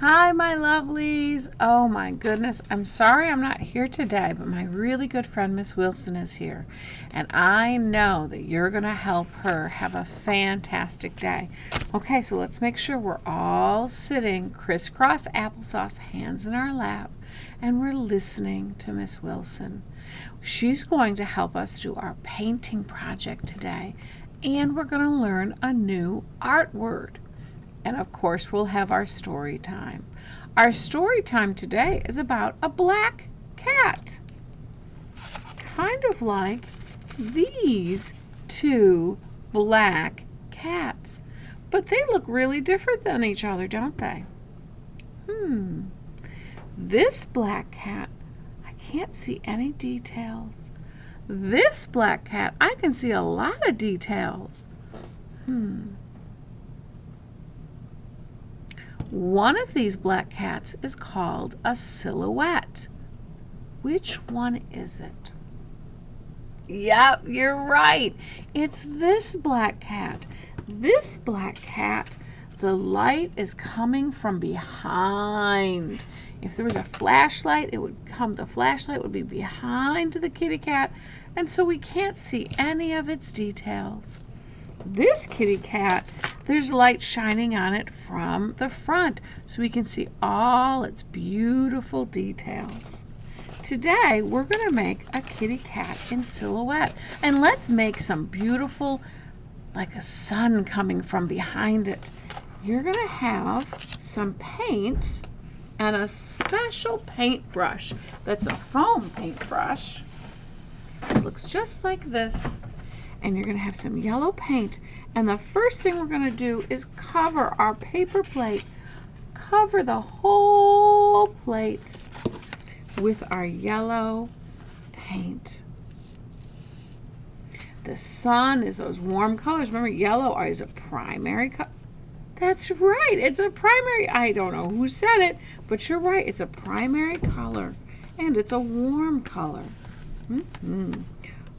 Hi, my lovelies. Oh my goodness. I'm sorry I'm not here today, but my really good friend Miss Wilson is here. And I know that you're going to help her have a fantastic day. Okay, so let's make sure we're all sitting crisscross applesauce, hands in our lap, and we're listening to Miss Wilson. She's going to help us do our painting project today, and we're going to learn a new art word. And of course, we'll have our story time. Our story time today is about a black cat. Kind of like these two black cats. But they look really different than each other, don't they? This black cat, I can't see any details. This black cat, I can see a lot of details. One of these black cats is called a silhouette. Which one is it? Yep, you're right. It's this black cat. This black cat, the light is coming from behind. If there was a flashlight, the flashlight would be behind the kitty cat, and so we can't see any of its details. This kitty cat, there's light shining on it from the front, so we can see all its beautiful details. Today, we're going to make a kitty cat in silhouette. And let's make some beautiful, like a sun coming from behind it. You're going to have some paint and a special paintbrush. That's a foam paintbrush. It looks just like this. And you're going to have some yellow paint. And the first thing we're going to do is cover our paper plate. Cover the whole plate with our yellow paint. The sun is those warm colors. Remember, yellow is a primary color. That's right. It's a primary. I don't know who said it, but you're right. It's a primary color. And it's a warm color.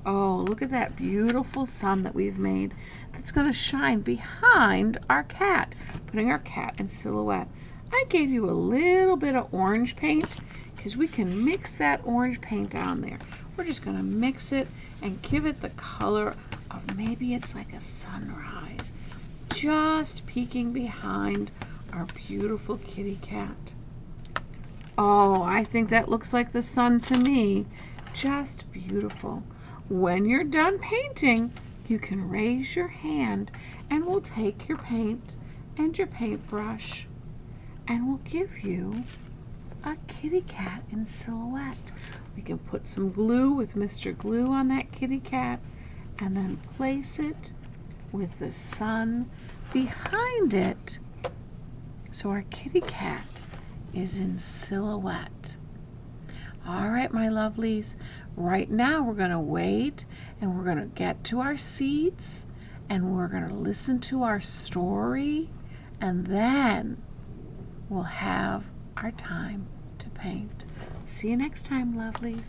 Oh, look at that beautiful sun that we've made that's going to shine behind our cat, putting our cat in silhouette. I gave you a little bit of orange paint because we can mix that orange paint on there. We're just going to mix it and give it the color of maybe it's like a sunrise, just peeking behind our beautiful kitty cat. Oh, I think that looks like the sun to me. Just beautiful. When you're done painting, you can raise your hand and we'll take your paint and your paintbrush and we'll give you a kitty cat in silhouette. We can put some glue with Mr. Glue on that kitty cat and then place it with the sun behind it. So our kitty cat is in silhouette. All right, my lovelies. Right now we're going to wait and we're going to get to our seats and we're going to listen to our story and then we'll have our time to paint. See you next time, lovelies.